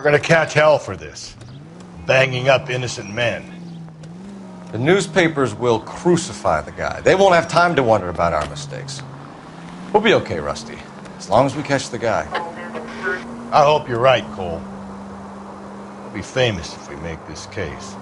gonna catch hell for this. Banging up innocent men. The newspapers will crucify the guy. They won't have time to wonder about our mistakes. We'll be okay, Rusty, as long as we catch the guy. I hope you're right, Cole. We'll be famous if we make this case.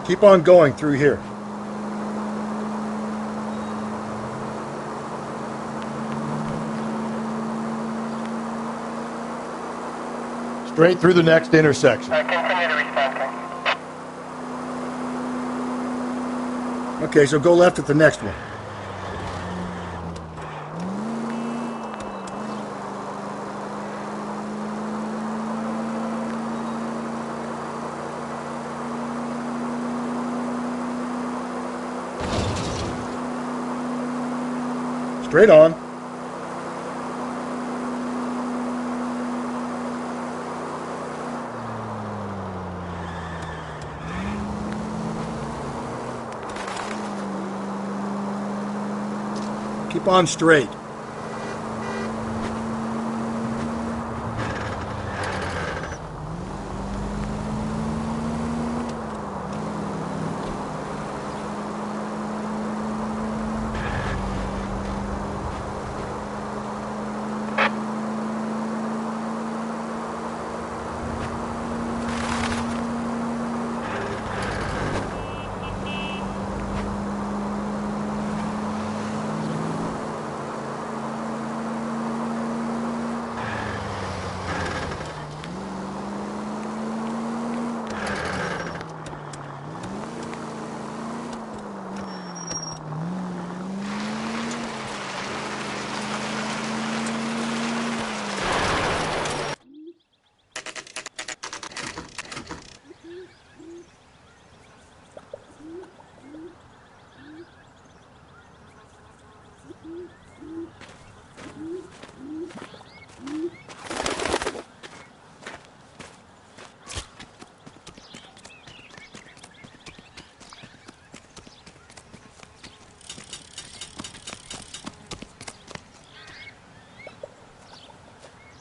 Keep on going through here. Straight through the next intersection. Continue to respond. Okay, so go left at the next one. Straight on. Keep on straight.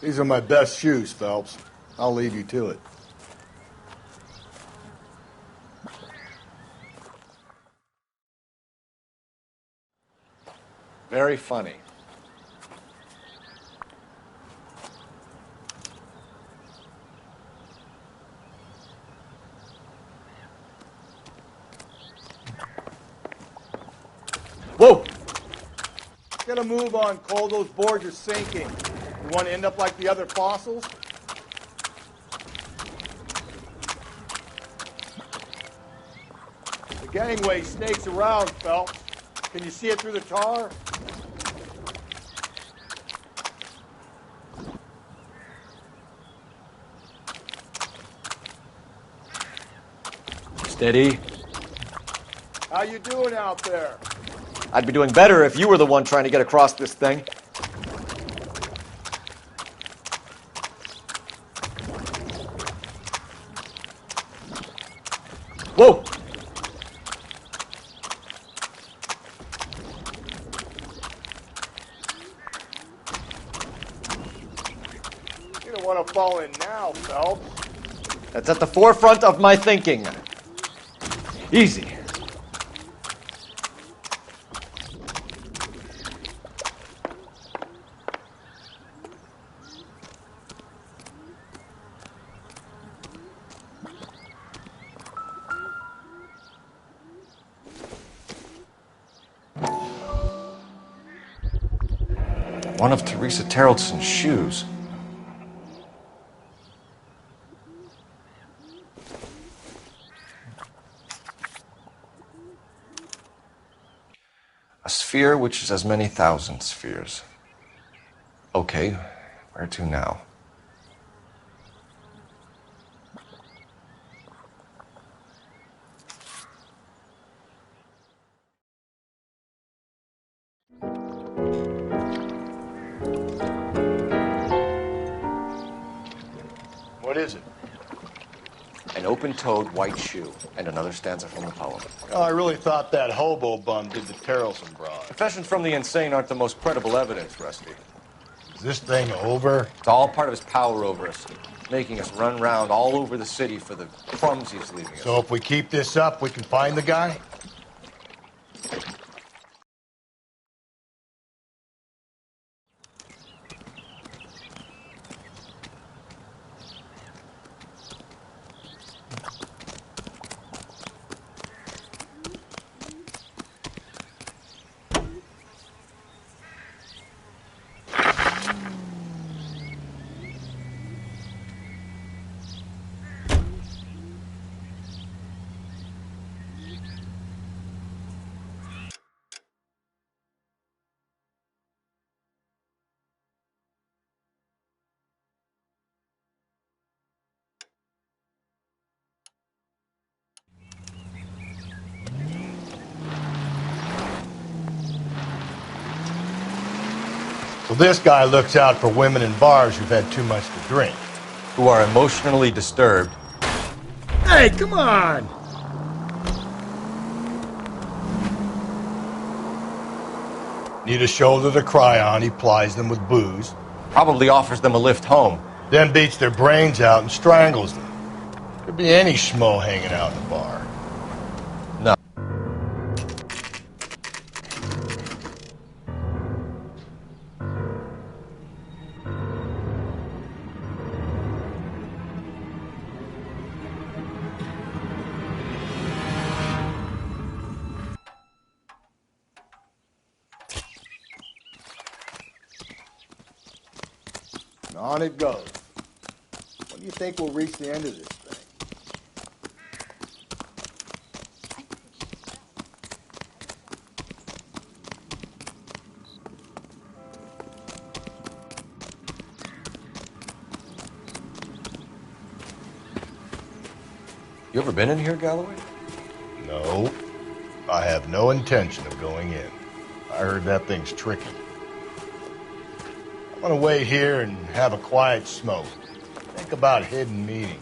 These are my best shoes, Phelps. I'll leave you to it. Very funny. Whoa! Get a move on, Cole. Those boards are sinking. You want to end up like the other fossils? The gangway snakes around, Phelps. Can you see it through the tar? Steady. How you doing out there? I'd be doing better if you were the one trying to get across this thing. Whoa! You don't want to fall in now, Phelps. That's at the forefront of my thinking. Easy. One of Teresa Terreldson's shoes. A sphere which is as many thousand spheres. Okay, where to now? What is it? An open-toed white shoe, and another stanza from the poem. Oh, I really thought that hobo bum did the Terrelson broad. Confessions from the insane aren't the most credible evidence, Rusty. Is this thing over? It's all part of his power over us, making us run round all over the city for the crumbs he's leaving us. So if we keep this up, we can find the guy? So this guy looks out for women in bars who've had too much to drink. Who are emotionally disturbed. Hey, come on! Need a shoulder to cry on, he plies them with booze. Probably offers them a lift home. Then beats their brains out and strangles them. Could be any schmo hanging out in the bar. No. And on it goes. When do you think we'll reach the end of this thing? You ever been in here, Galloway? No, I have no intention of going in. I heard that thing's tricky. I'm gonna wait here and have a quiet smoke. Think about hidden meetings.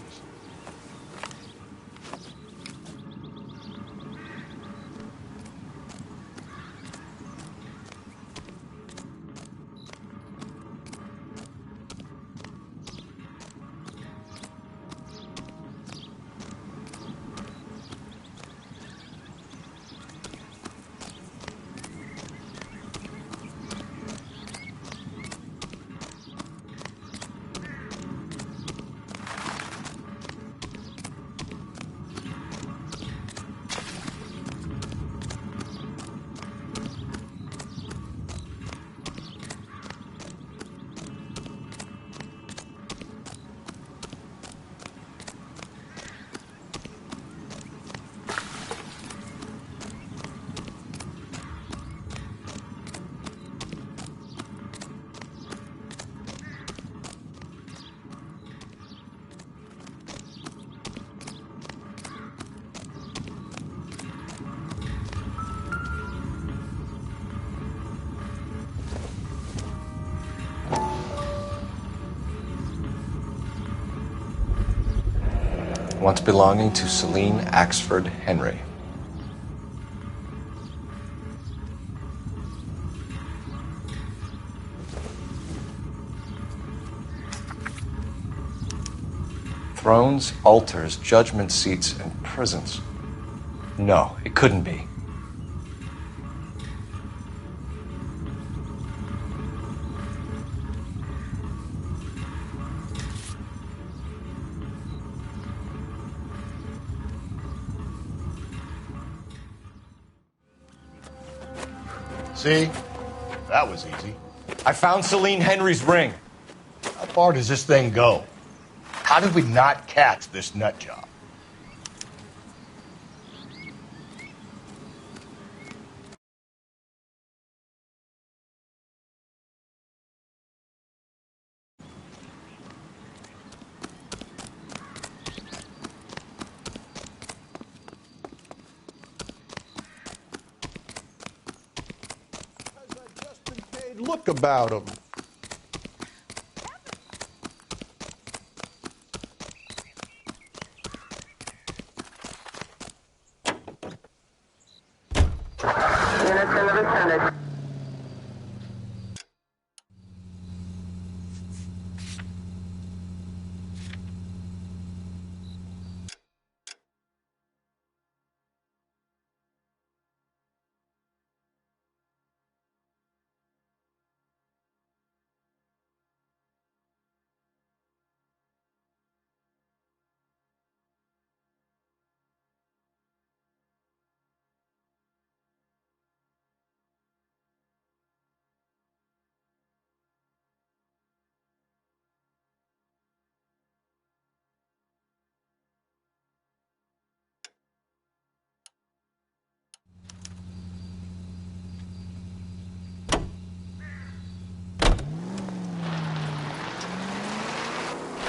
Once belonging to Celine Axford Henry. Thrones, altars, judgment seats, and prisons. No, it couldn't be. See? That was easy. I found Celine Henry's ring. How far does this thing go? How did we not catch this nut job? look about them.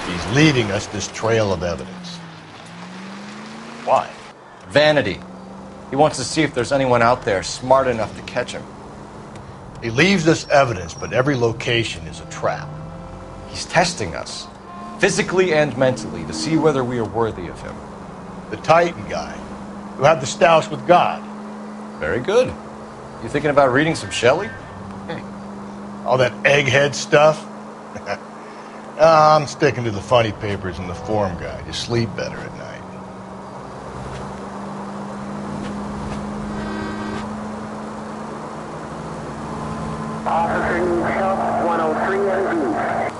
He's leaving us this trail of evidence. Why? Vanity. He wants to see if there's anyone out there smart enough to catch him. He leaves us evidence, but every location is a trap. He's testing us, physically and mentally, to see whether we are worthy of him. The Titan guy, who had the stoush with God. Very good. You thinking about reading some Shelley? All that egghead stuff? I'm sticking to the funny papers and the form guide. You sleep better at night. Officer needs help, 103 MD.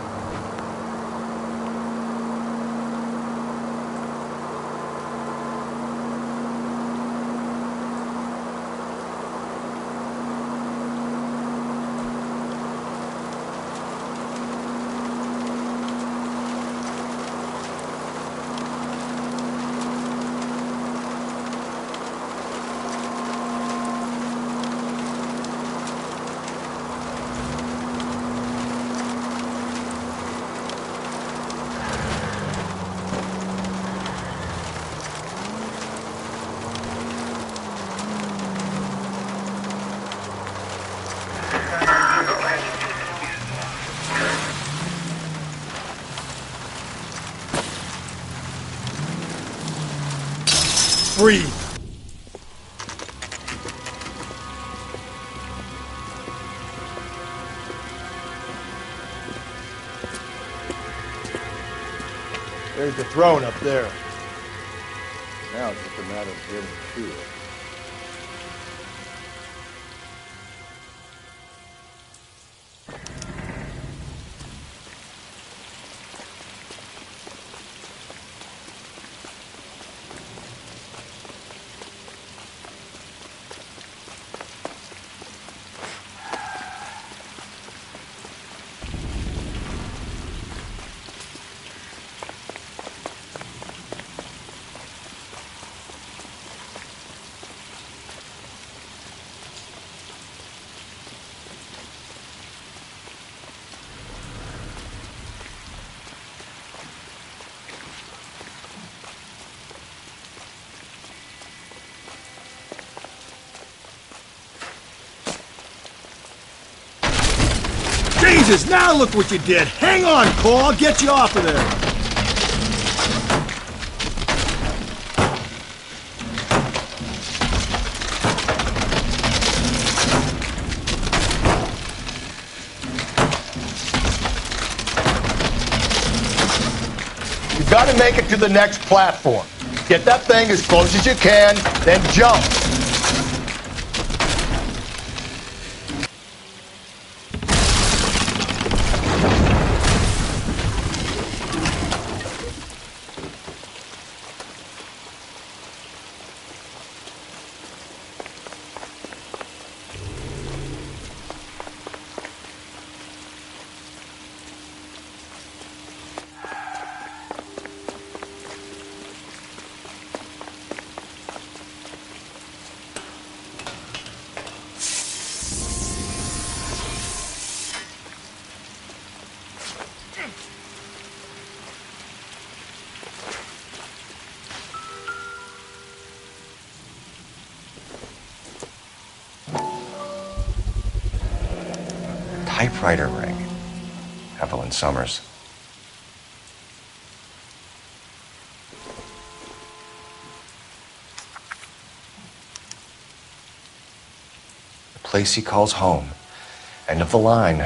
Breathe. There's the throne up there. Now it's just a matter of getting to it. Jesus, now look what you did! Hang on, Cole, I'll get you off of there! You've got to make it to the next platform. Get that thing as close as you can, then jump. typewriter ring. Evelyn Summers. The place he calls home. End of the line.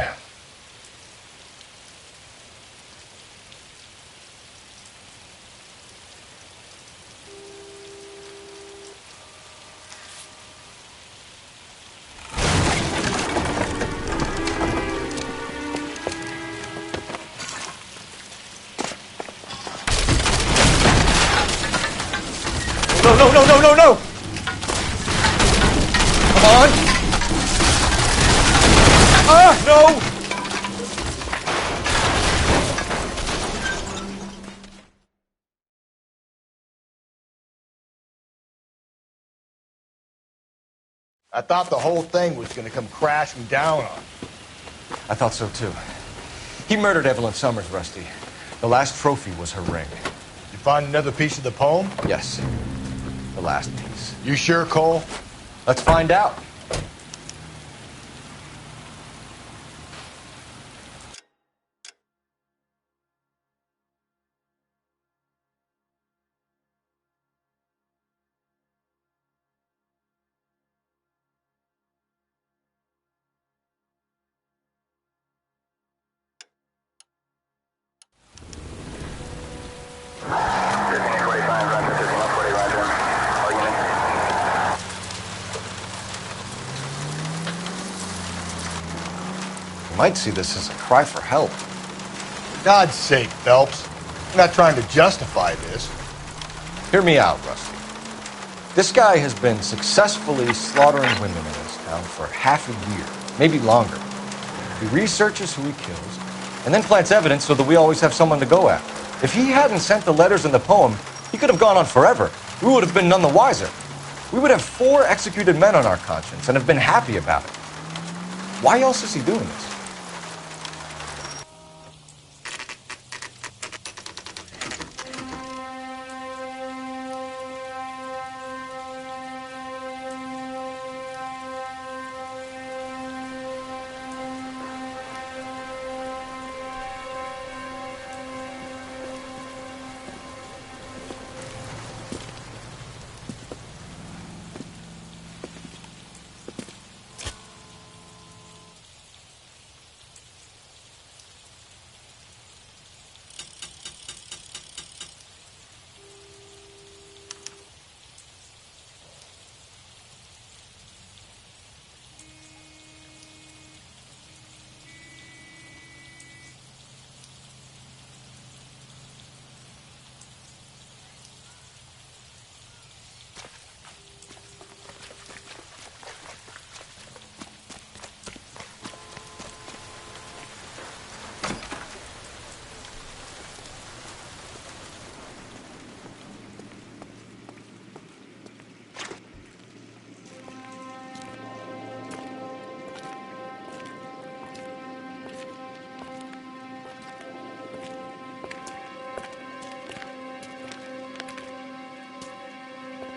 No! Come on! No! I thought the whole thing was going to come crashing down on him. I thought so too. He murdered Evelyn Summers, Rusty. The last trophy was her ring. You find another piece of the poem? Yes. The last piece. You sure, Cole? Let's find out. You might see this as a cry for help. For God's sake, Phelps. I'm not trying to justify this. Hear me out, Rusty. This guy has been successfully slaughtering women in this town for half a year, maybe longer. He researches who he kills, and then plants evidence so that we always have someone to go after. If he hadn't sent the letters in the poem, he could have gone on forever. We would have been none the wiser. We would have 4 executed men on our conscience and have been happy about it. Why else is he doing this?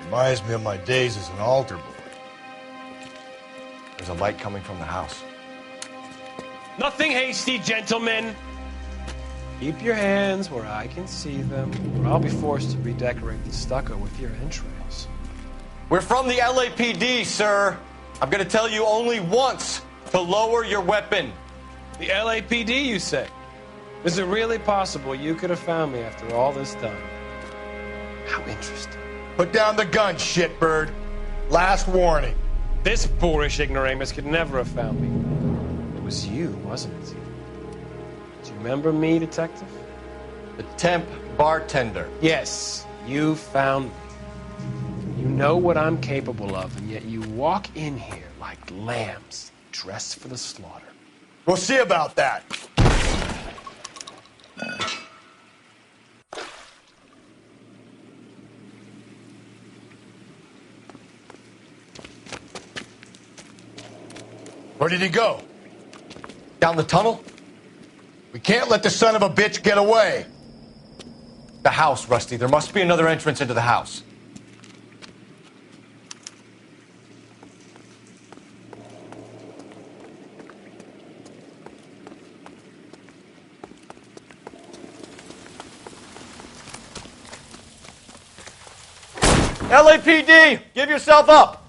Reminds me of my days as an altar boy. There's a light coming from the house. Nothing hasty, gentlemen. Keep your hands where I can see them, or I'll be forced to redecorate the stucco with your entrails. We're from the LAPD, sir. I'm gonna tell you only once to lower your weapon. The LAPD, you say? Is it really possible you could have found me after all this time? How interesting. Put down the gun, shitbird. Last warning. This boorish ignoramus could never have found me. It was you, wasn't it? Do you remember me, detective? The temp bartender. Yes, you found me. You know what I'm capable of, and yet you walk in here like lambs dressed for the slaughter. We'll see about that. Where did he go? Down the tunnel? We can't let the son of a bitch get away. The house, Rusty. There must be another entrance into the house. LAPD, give yourself up.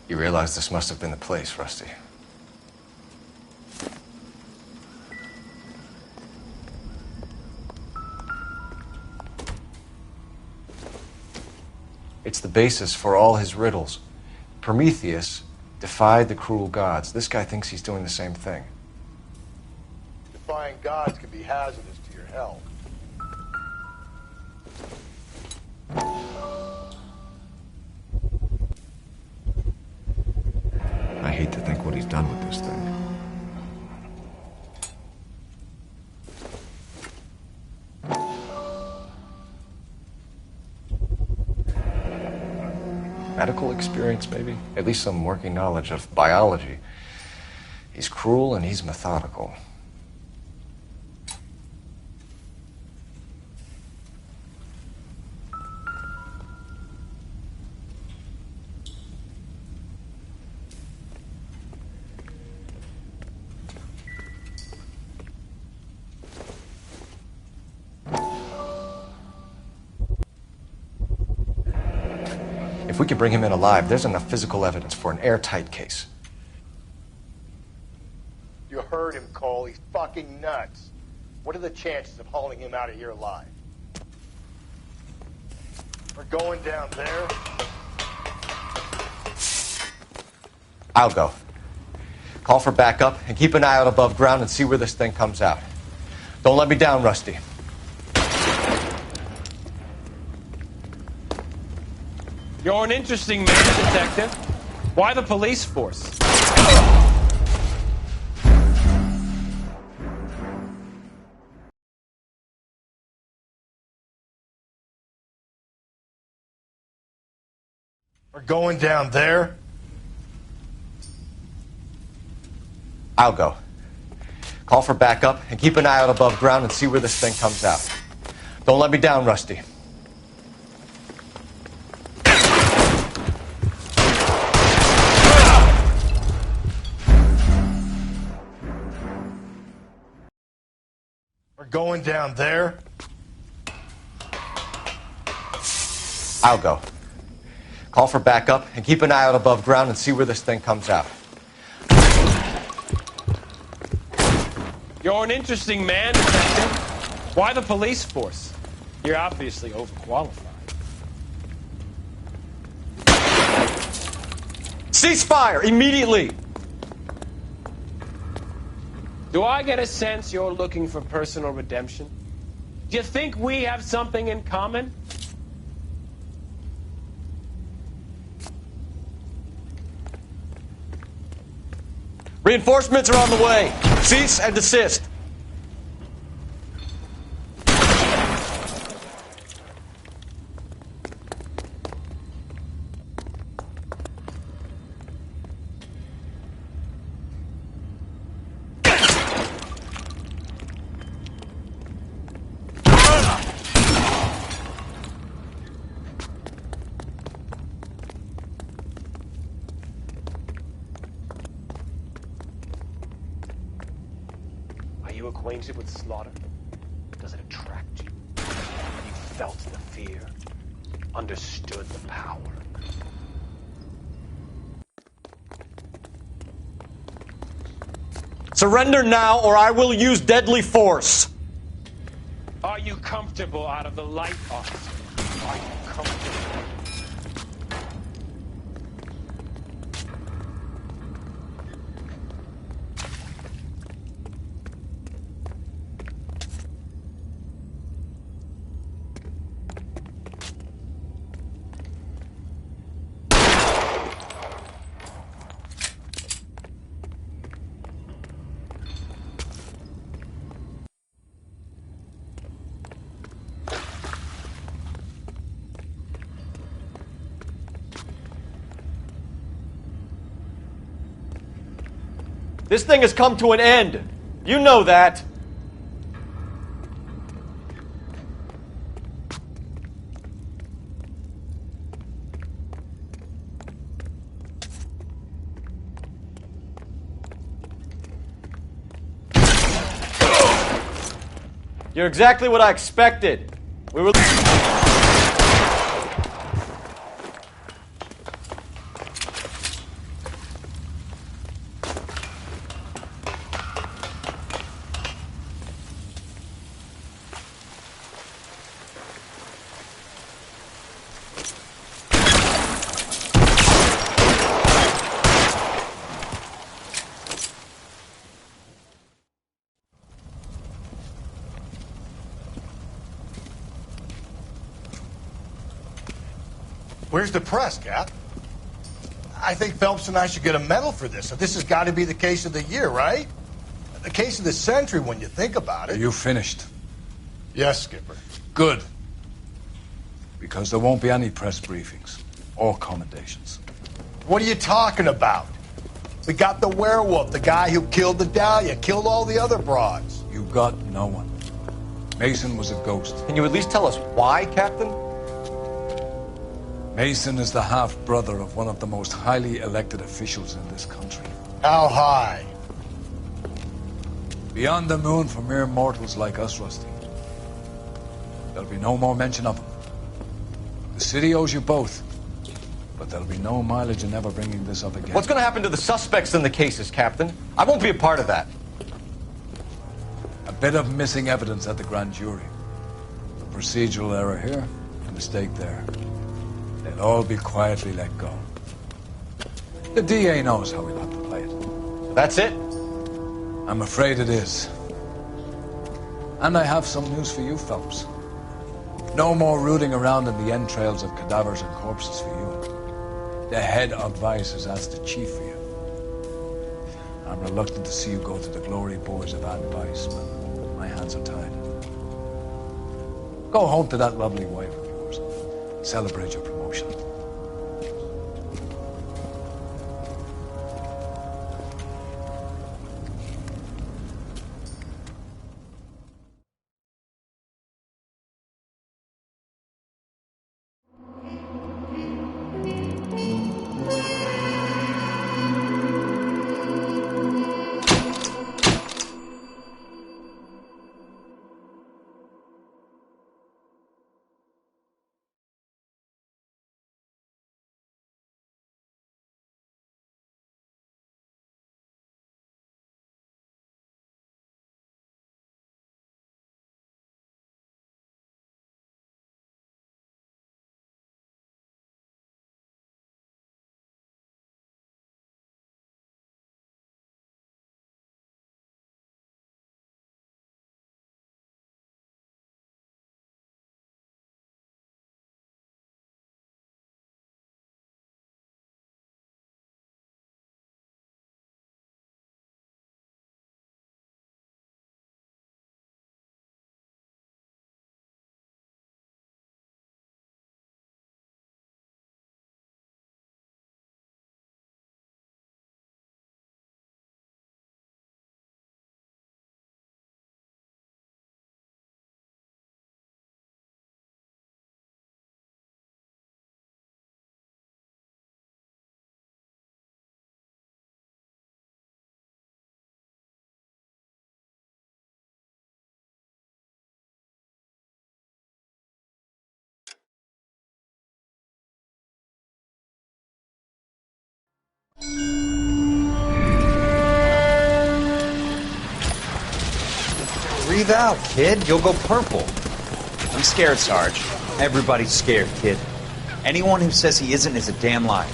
You realize this must have been the place, Rusty. It's the basis for all his riddles. Prometheus defied the cruel gods. This guy thinks he's doing the same thing. Defying gods can be hazardous to your health. I hate to think what he's done with this thing. Medical experience, maybe? At least some working knowledge of biology. He's cruel and he's methodical. If we could bring him in alive, there's enough physical evidence for an airtight case. You heard him, Cole. He's fucking nuts. What are the chances of hauling him out of here alive? We're going down there. I'll go. Call for backup and keep an eye out above ground and see where this thing comes out. Don't let me down, Rusty. You're an interesting man, Detective. Why the police force? We're going down there. I'll go. Call for backup and keep an eye out above ground and see where this thing comes out. Don't let me down, Rusty. We're going down there. I'll go. Call for backup and keep an eye out above ground and see where this thing comes out. You're an interesting man, Detective. Why the police force? You're obviously overqualified. Ceasefire immediately! Do I get a sense you're looking for personal redemption? Do you think we have something in common? Reinforcements are on the way. Cease and desist. Are you acquainted with slaughter? Does it attract you? Have you felt the fear? Understood the power? Surrender now or I will use deadly force. Are you comfortable out of the light, officer? Are you comfortable? This thing has come to an end. You know that. You're exactly what I expected. We were... Where's the press, Cap? I think Phelps and I should get a medal for this. This has got to be the case of the year, right? The case of the century when you think about Are it. you finished? Yes, Skipper. Good. Because there won't be any press briefings or commendations. What are you talking about? We got the werewolf, the guy who killed the Dahlia, killed all the other broads. You got no one. Mason was a ghost. Can you at least tell us why, Captain? Mason is the half-brother of one of the most highly elected officials in this country. How high? Beyond the moon for mere mortals like us, Rusty. There'll be no more mention of him. The city owes you both. But there'll be no mileage in ever bringing this up again. What's going to happen to the suspects in the cases, Captain? I won't be a part of that. A bit of missing evidence at the grand jury. A procedural error here, a mistake there. They'll all be quietly let go. The DA knows how we'll have to play it. That's it? I'm afraid it is. And I have some news for you, Phelps. No more rooting around in the entrails of cadavers and corpses for you. The head of Vice has asked the chief for you. I'm reluctant to see you go to the glory boys of Ad Vice, but my hands are tied. Go home to that lovely wife of yours. Celebrate your promotion. Breathe out, kid. You'll go purple. I'm scared, Sarge. Everybody's scared, kid. Anyone who says he isn't is a damn liar.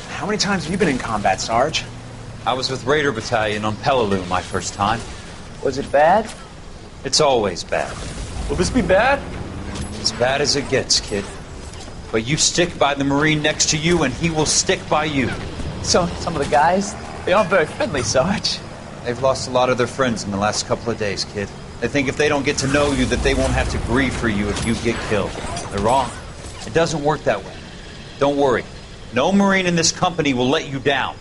How many times have you been in combat, Sarge? I was with Raider Battalion on Peleliu my first time. Was it bad? It's always bad. Will this be bad? As bad as it gets, kid. But you stick by the Marine next to you, and he will stick by you. So, some of the guys, they aren't very friendly, Sarge. They've lost a lot of their friends in the last couple of days, kid. They think if they don't get to know you, that they won't have to grieve for you if you get killed. They're wrong. It doesn't work that way. Don't worry. No Marine in this company will let you down.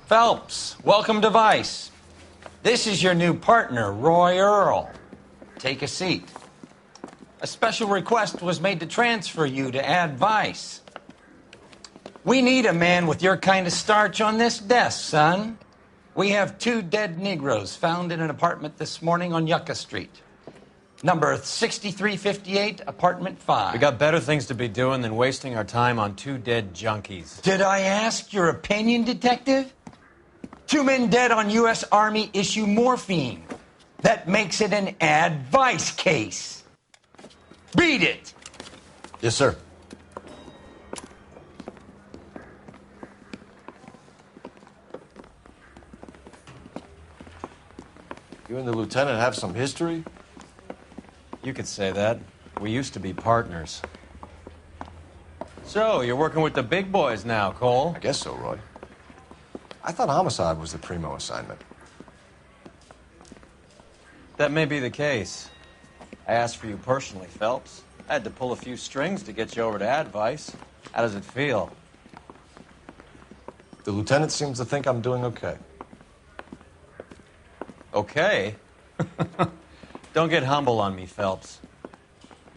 Phelps, welcome to Vice. This is your new partner, Roy Earl. Take a seat. A special request was made to transfer you to Ad Vice. We need a man with your kind of starch on this desk, son. We have 2 dead Negroes found in an apartment this morning on Yucca Street. Number 6358, apartment 5. We got better things to be doing than wasting our time on 2 dead junkies. Did I ask your opinion, detective? 2 men dead on U.S. Army issue morphine. That makes it an Ad Vice case. Beat it! Yes, sir. You and the lieutenant have some history? You could say that. We used to be partners. So, you're working with the big boys now, Cole? I guess so, Roy. I thought homicide was the primo assignment. That may be the case. I asked for you personally, Phelps. I had to pull a few strings to get you over to Advice. How does it feel? The lieutenant seems to think I'm doing okay. Okay? Don't get humble on me, Phelps.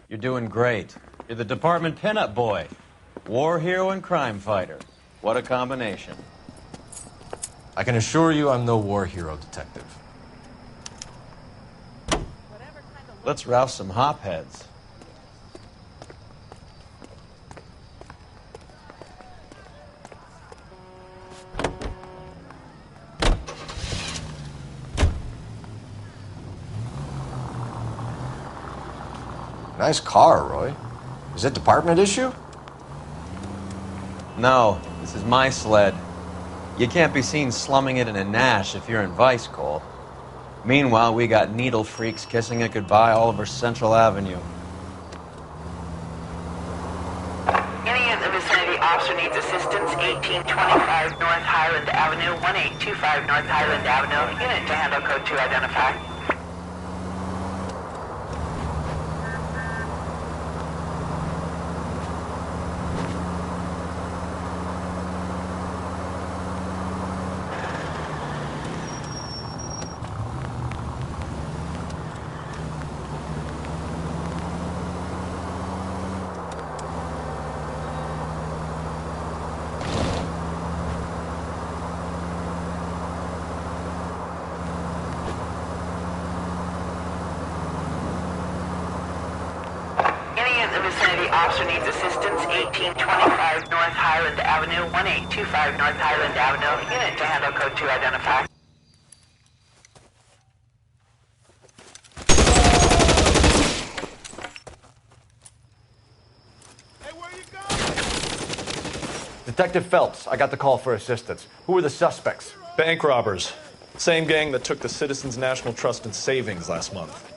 You're doing great. You're the department pinup boy. War hero and crime fighter. What a combination. I can assure you I'm no war hero, detective. Let's rouse some hopheads. Nice car, Roy. Is it department issue? No, this is my sled. You can't be seen slumming it in a Nash if you're in Vice, Cole. Meanwhile, we got needle freaks kissing it goodbye all over Central Avenue. Any in the vicinity officer needs assistance, 1825 North Highland Avenue, 1825 North Highland Avenue. Unit to handle code 2 identify. Officer needs assistance, 1825 North Highland Avenue, 1825 North Highland Avenue. Unit to handle code 2 identify. Detective Phelps, I got the call for assistance. Who are the suspects? Bank robbers. Same gang that took the Citizens National Trust and Savings last month.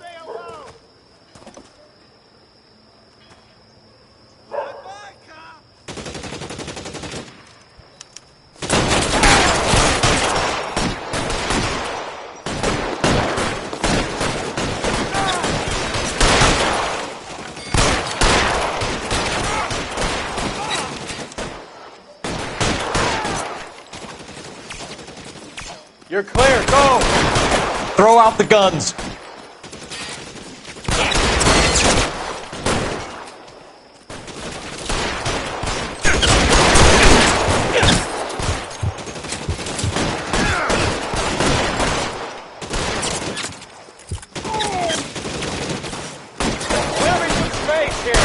You're clear, go! Throw out the guns. Clearing some space here.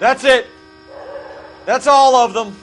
That's it. That's all of them.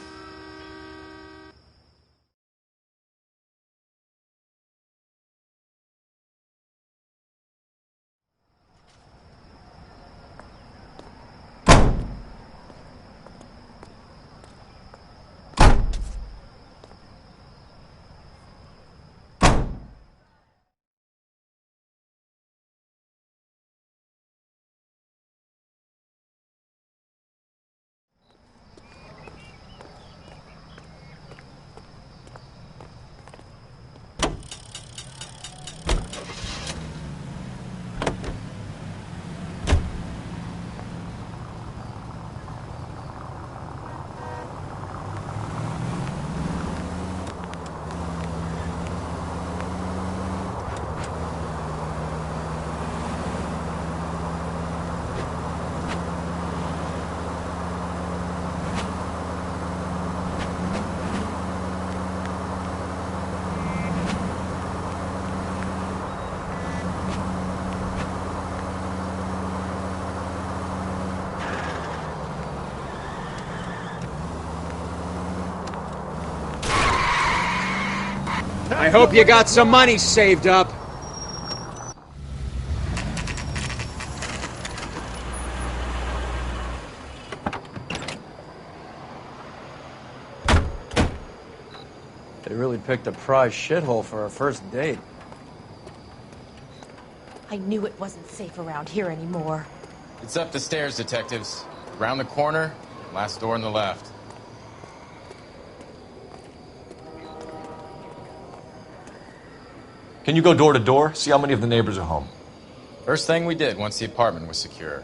I hope you got some money saved up. They really picked a prize shithole for our first date. I knew it wasn't safe around here anymore. It's up the stairs, detectives. Round the corner, last door on the left. Can you go door to door? See how many of the neighbors are home. First thing we did once the apartment was secure.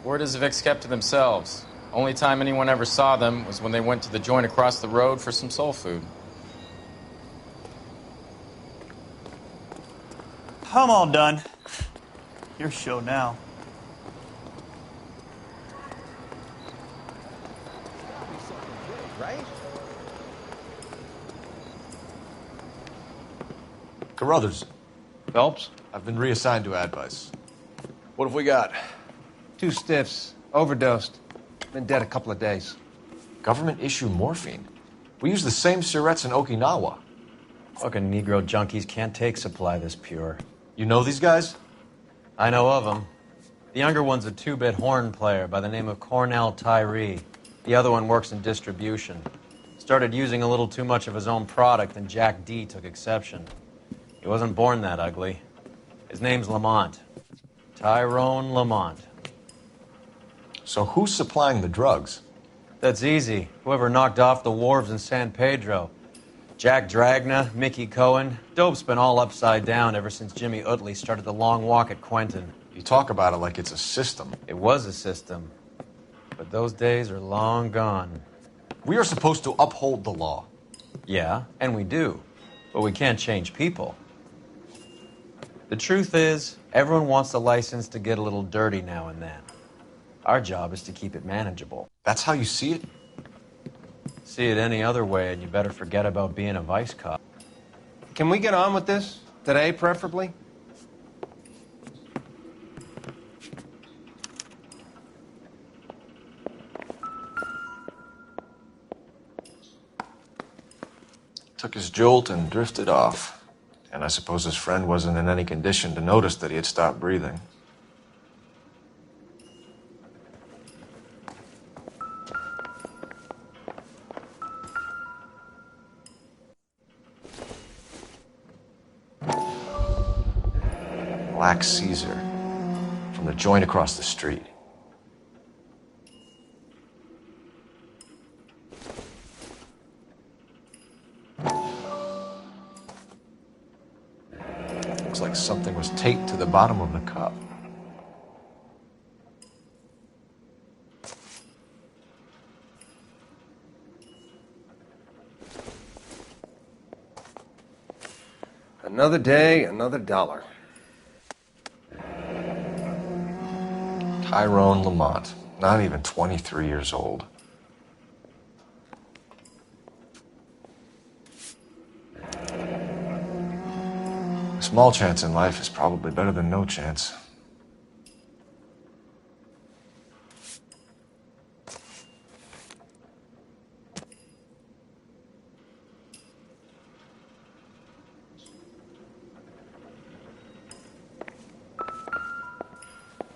Word is the Vicks kept to themselves. Only time anyone ever saw them was when they went to the joint across the road for some soul food. I'm all done. Your show now. Right? Carruthers. Phelps? I've been reassigned to Advice. What have we got? 2 stiffs. Overdosed. Been dead a couple of days. Government issue morphine. We use the same syrettes in Okinawa. Fucking Negro junkies can't take supply this pure. You know these guys? I know of them. The younger one's a 2-bit horn player by the name of Cornell Tyree. The other one works in distribution. Started using a little too much of his own product, and Jack D took exception. He wasn't born that ugly. His name's Lamont. Tyrone Lamont. So who's supplying the drugs? That's easy. Whoever knocked off the wharves in San Pedro. Jack Dragna, Mickey Cohen. Dope's been all upside down ever since Jimmy Utley started the long walk at Quentin. You talk about it like it's a system. It was a system. But those days are long gone. We are supposed to uphold the law. Yeah, and we do. But we can't change people. The truth is, everyone wants the license to get a little dirty now and then. Our job is to keep it manageable. That's how you see it? See it any other way, and you better forget about being a vice cop. Can we get on with this? Today, preferably? Took his jolt and drifted off. And I suppose his friend wasn't in any condition to notice that he had stopped breathing. Black Caesar from the joint across the street. Looks like something was taped to the bottom of the cup. Another day, another dollar. Tyrone Lamont, not even 23 years old. A small chance in life is probably better than no chance.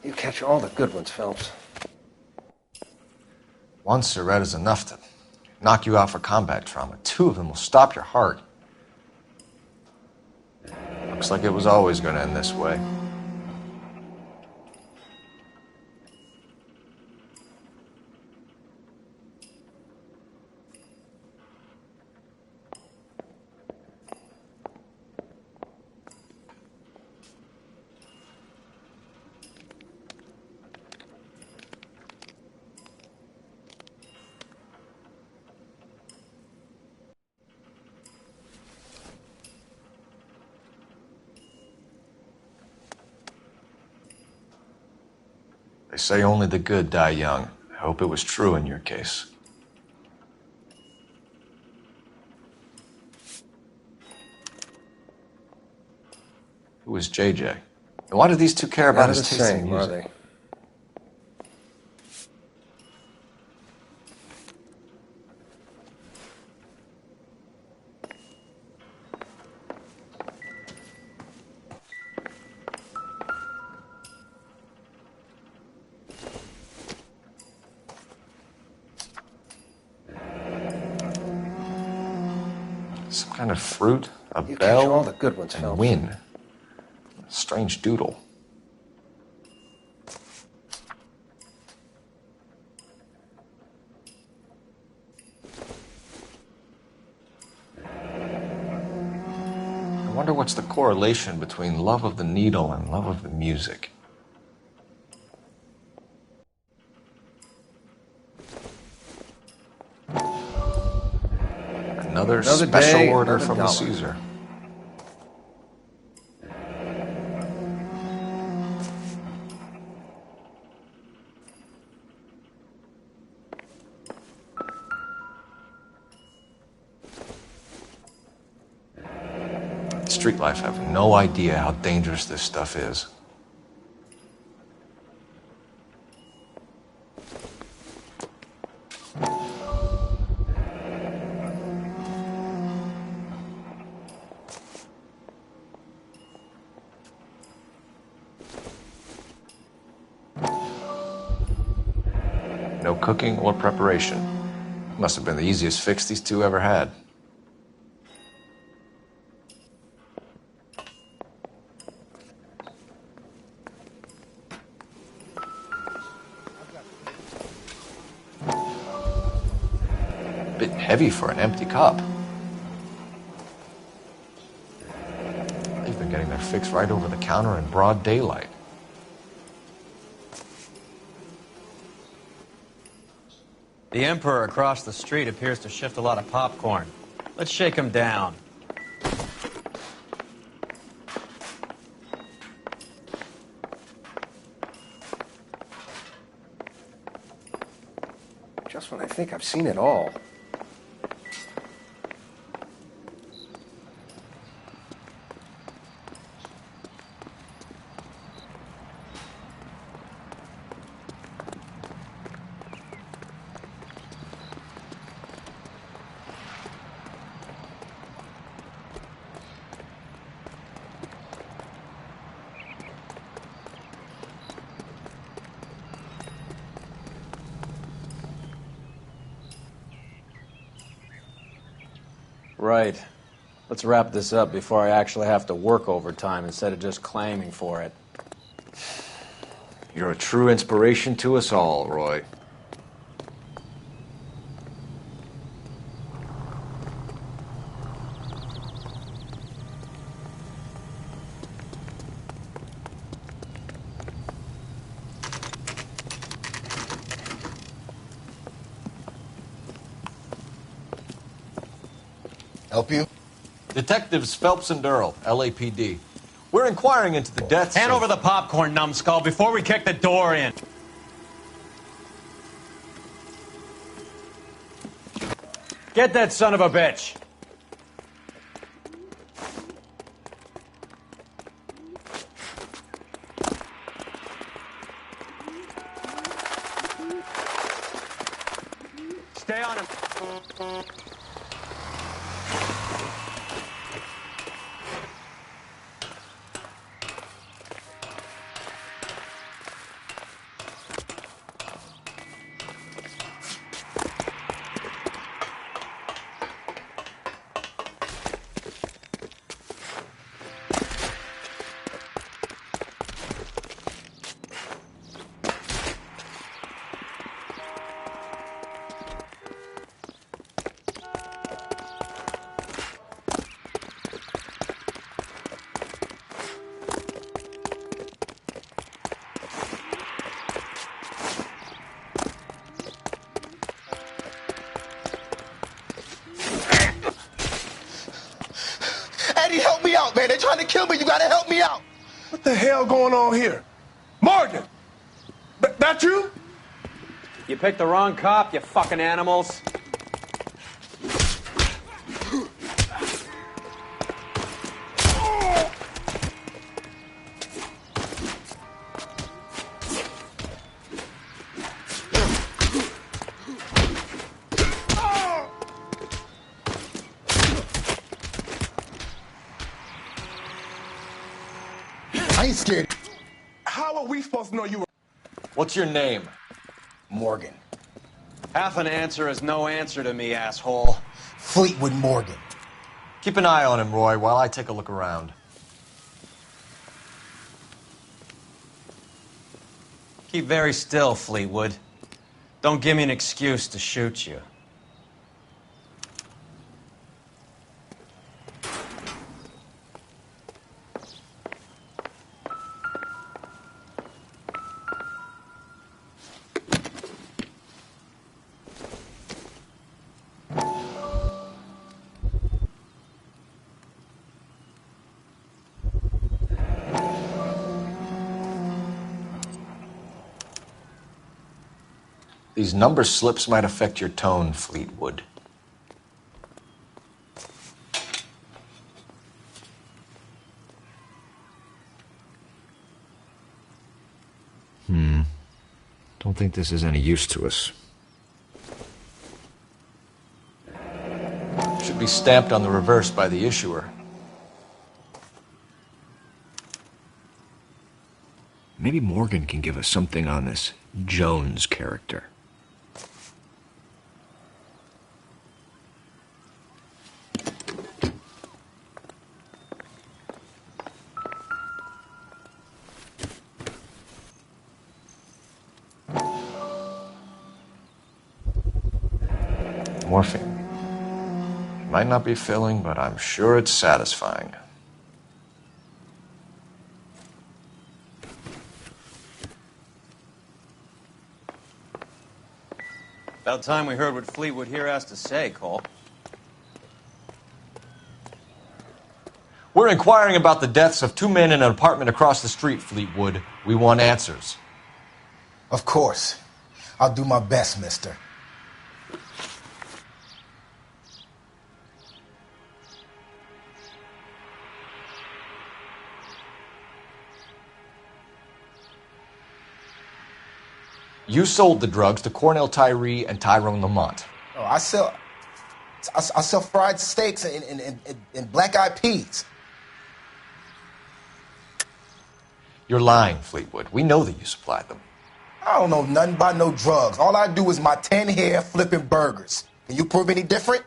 You catch all the good ones, Phelps. One cigarette is enough to knock you out for combat trauma. 2 of them will stop your heart. Looks like it was always going to end this way. They say only the good die young. I hope it was true in your case. Who is JJ? And why do these 2 care about his taste in music? Are they? kind of fruit, a You catch bell, all the good ones, and Phelps. win. Strange doodle. I wonder what's the correlation between love of the needle and love of the music. Another special day, order another from the dollar. Caesar. Street life have no idea how dangerous this stuff is. No cooking or preparation. Must have been the easiest fix these two ever had. Bit heavy for an empty cup. They've been getting their fix right over the counter in broad daylight. The Emperor across the street appears to shift a lot of popcorn. Let's shake him down. Just when I think I've seen it all. Right. Let's wrap this up before I actually have to work overtime instead of just claiming for it. You're a true inspiration to us all, Roy. Help you? Detectives Phelps and Earl, LAPD. We're inquiring into the deaths Hand of... over the popcorn, numbskull, before we kick the door in. Get that son of a bitch. Stay on him. Eddie, help me out, man. They're trying to kill me. You gotta help me out. What the hell going on here? Morgan! That you? You picked the wrong cop, you fucking animals. I ain't scared. How are we supposed to know you were... What's your name? Morgan. Half an answer is no answer to me, asshole. Fleetwood Morgan. Keep an eye on him, Roy, while I take a look around. Keep very still, Fleetwood. Don't give me an excuse to shoot you. These number slips might affect your tone, Fleetwood. Don't think this is any use to us. Should be stamped on the reverse by the issuer. Maybe Morgan can give us something on this Jones character. Morphine. It might not be filling, but I'm sure it's satisfying. About time we heard what Fleetwood here has to say, Cole. We're inquiring about the deaths of 2 men in an apartment across the street, Fleetwood. We want answers. Of course. I'll do my best, mister. You sold the drugs to Cornell Tyree and Tyrone Lamont. Oh, I sell fried steaks and black-eyed peas. You're lying, Fleetwood. We know that you supplied them. I don't know nothing about no drugs. All I do is my 10 hair flipping burgers. Can you prove any different?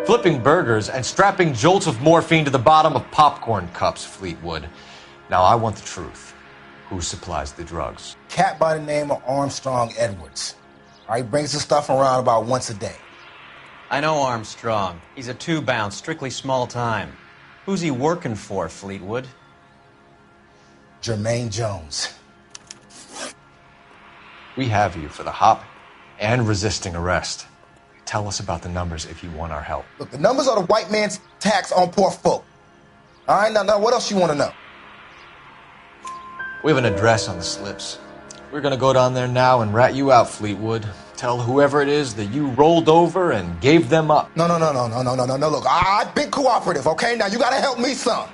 Flipping burgers and strapping jolts of morphine to the bottom of popcorn cups, Fleetwood. Now, I want the truth. Who supplies the drugs? Cat by the name of Armstrong Edwards. All right, brings the stuff around about once a day. I know Armstrong. He's a two-bound, strictly small time. Who's he working for, Fleetwood? Jermaine Jones. We have you for the hop and resisting arrest. Tell us about the numbers if you want our help. Look, the numbers are the white man's tax on poor folk. All right, now what else you want to know? We have an address on the slips. We're going to go down there now and rat you out, Fleetwood. Tell whoever it is that you rolled over and gave them up. No. Look, I've been cooperative, okay? Now you got to help me some.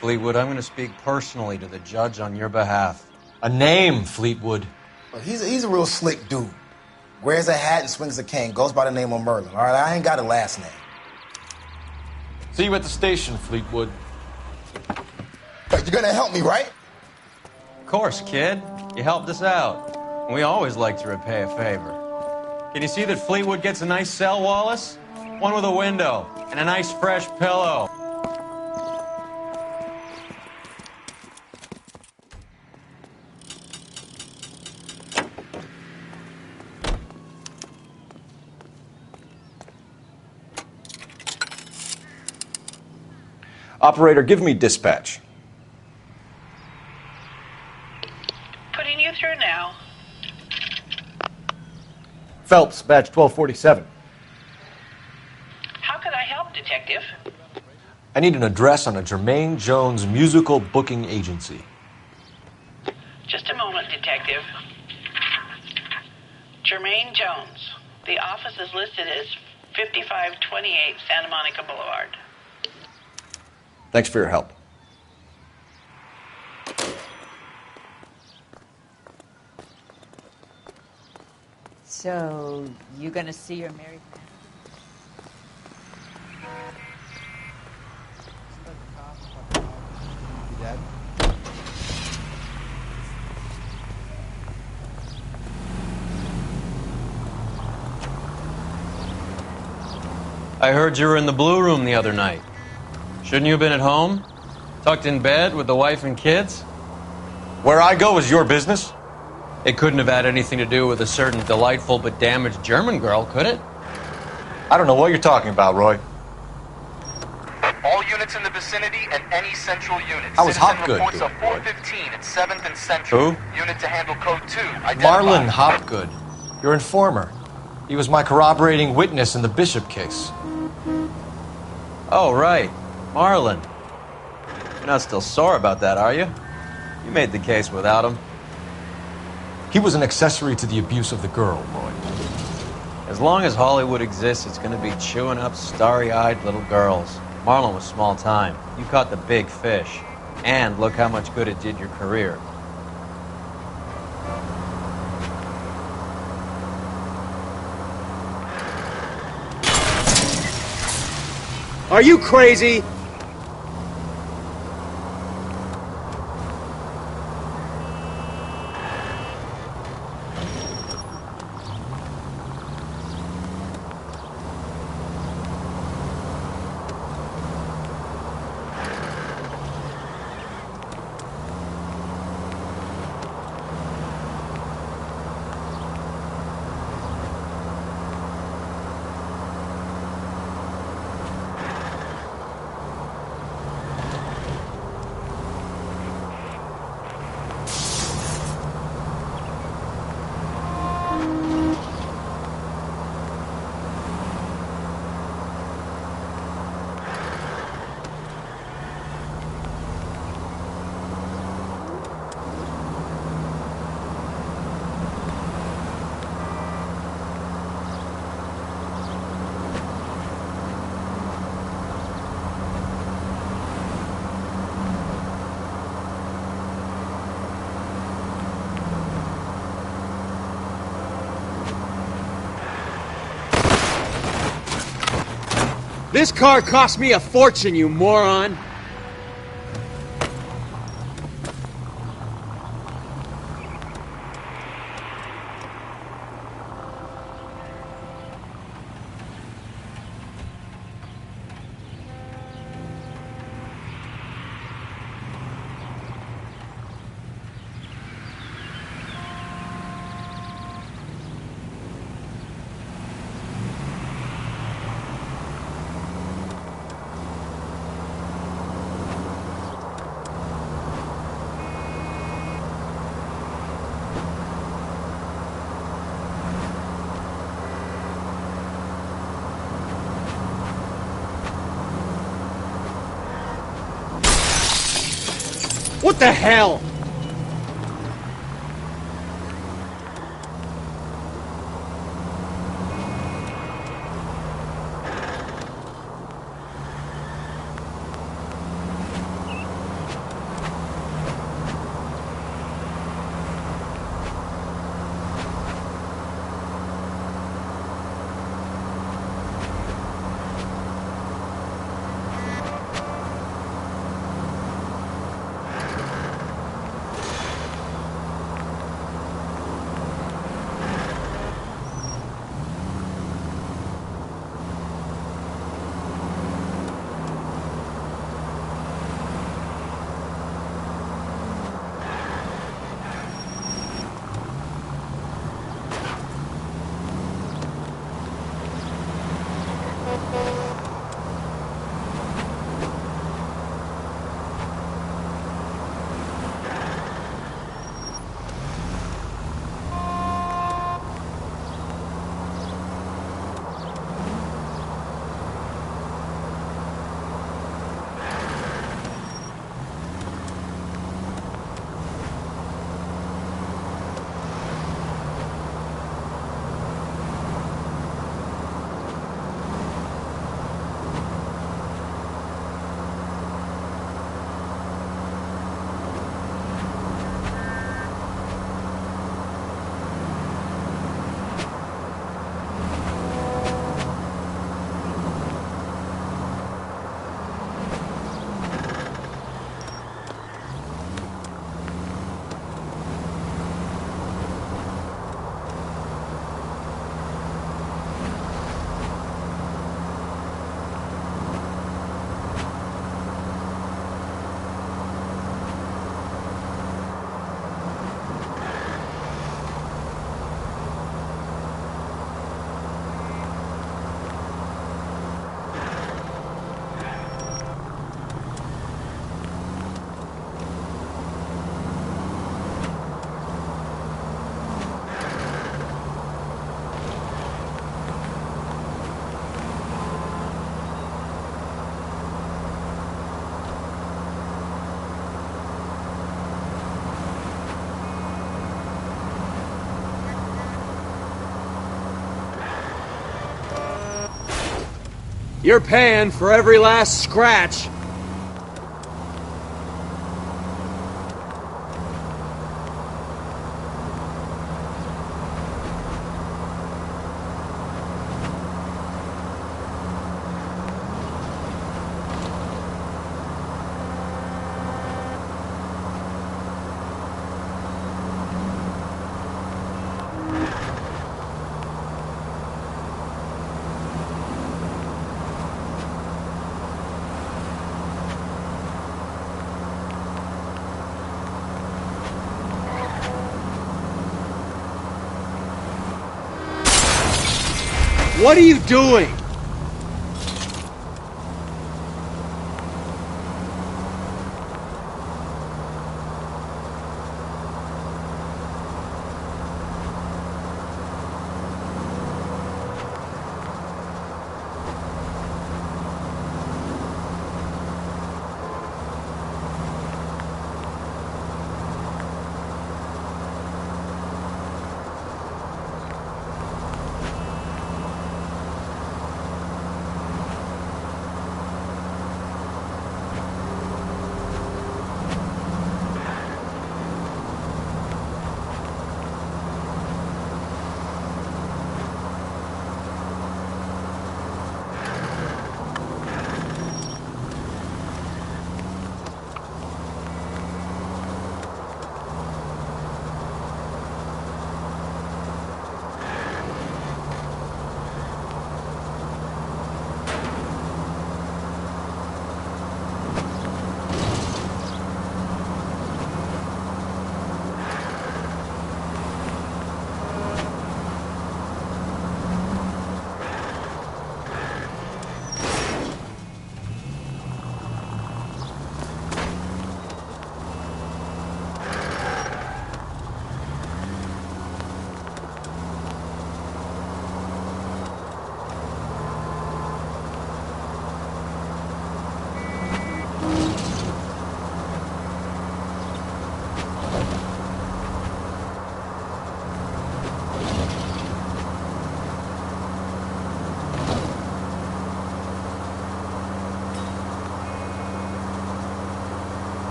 Fleetwood, I'm going to speak personally to the judge on your behalf. A name, Fleetwood. Well, he's a real slick dude. Wears a hat and swings a cane. Goes by the name of Merlin. All right, I ain't got a last name. See you at the station, Fleetwood. But you're gonna help me, right? Of course, kid. You helped us out. We always like to repay a favor. Can you see that Fleetwood gets a nice cell, Wallace? One with a window and a nice fresh pillow. Operator, give me dispatch. Putting you through now. Phelps, badge 1247. How could I help, Detective? I need an address on a Jermaine Jones musical booking agency. Just a moment, Detective. Jermaine Jones. The office is listed as 5528 Santa Monica Boulevard. Thanks for your help. So, you gonna see your married man? Dad? I heard you were in the Blue Room the other night. Shouldn't you have been at home? Tucked in bed with the wife and kids? Where I go is your business? It couldn't have had anything to do with a certain delightful but damaged German girl, could it? I don't know what you're talking about, Roy. All units in the vicinity and any central unit. How was Citizen Hopgood reports doing, a 415 at 7th and Central. Who? Unit to handle code 2. Marlon Hopgood, your informer. He was my corroborating witness in the Bishop case. Oh, right. Marlon. You're not still sore about that, are you? You made the case without him. He was an accessory to the abuse of the girl, Roy. As long as Hollywood exists, it's going to be chewing up starry-eyed little girls. Marlon was small time. You caught the big fish. And look how much good it did your career. Are you crazy? This car cost me a fortune, you moron! What the hell? You're paying for every last scratch. What are you doing?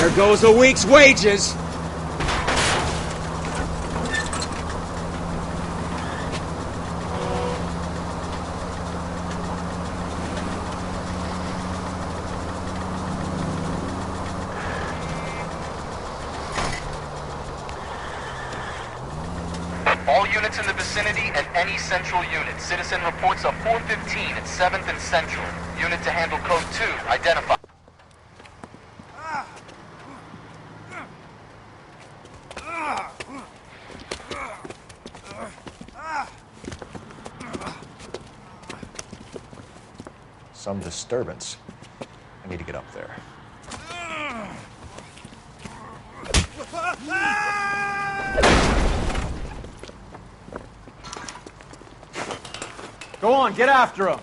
There goes a week's wages. All units in the vicinity and any central unit. Citizen reports of 415 at 7th and Central. Unit to handle code 2. Identify. Some disturbance. I need to get up there. Go on, get after him.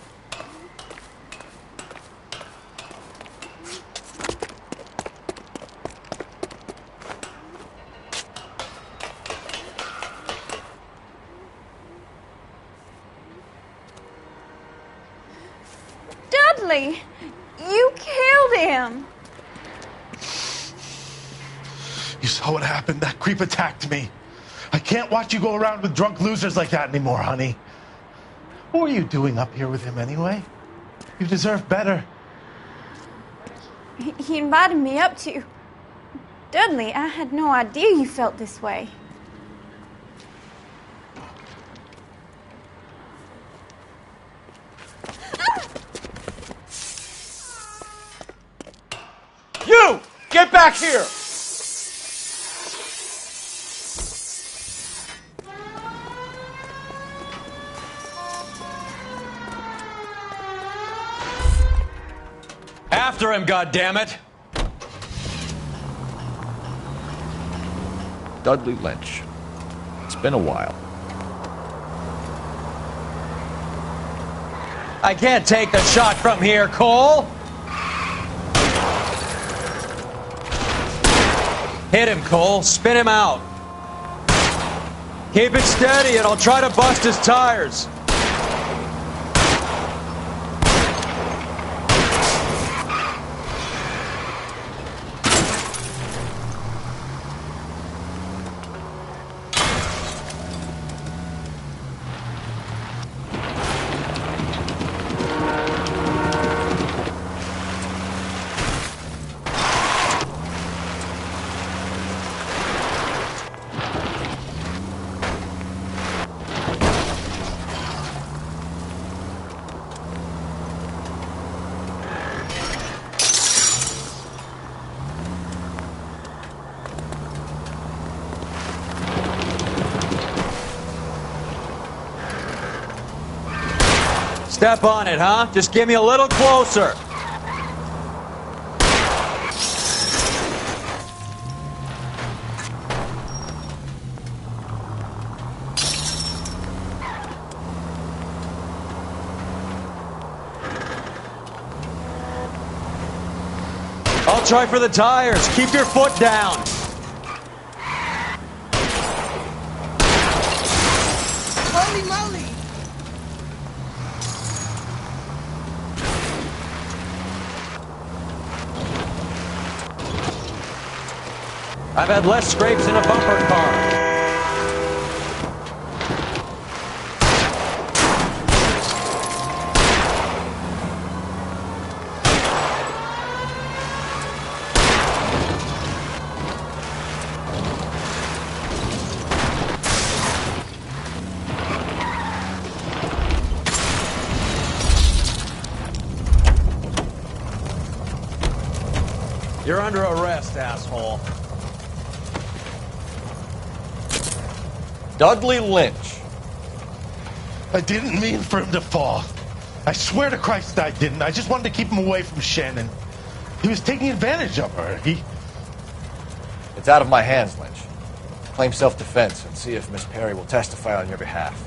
Dudley, you killed him. You saw what happened? That creep attacked me. I can't watch you go around with drunk losers like that anymore, honey. What were you doing up here with him anyway? You deserve better. He invited me up to... Dudley, I had no idea you felt this way. You! Get back here! After him, goddammit! Dudley Lynch. It's been a while. I can't take the shot from here, Cole! Hit him, Cole. Spin him out. Keep it steady, and I'll try to bust his tires. Step on it, huh? Just get me a little closer. I'll try for the tires. Keep your foot down. Holy moly! I've had less scrapes in a bumper car. You're under arrest, asshole. Dudley Lynch. I didn't mean for him to fall. I swear to Christ I didn't. I just wanted to keep him away from Shannon. He was taking advantage of her. It's out of my hands, Lynch. Claim self-defense and see if Miss Perry will testify on your behalf.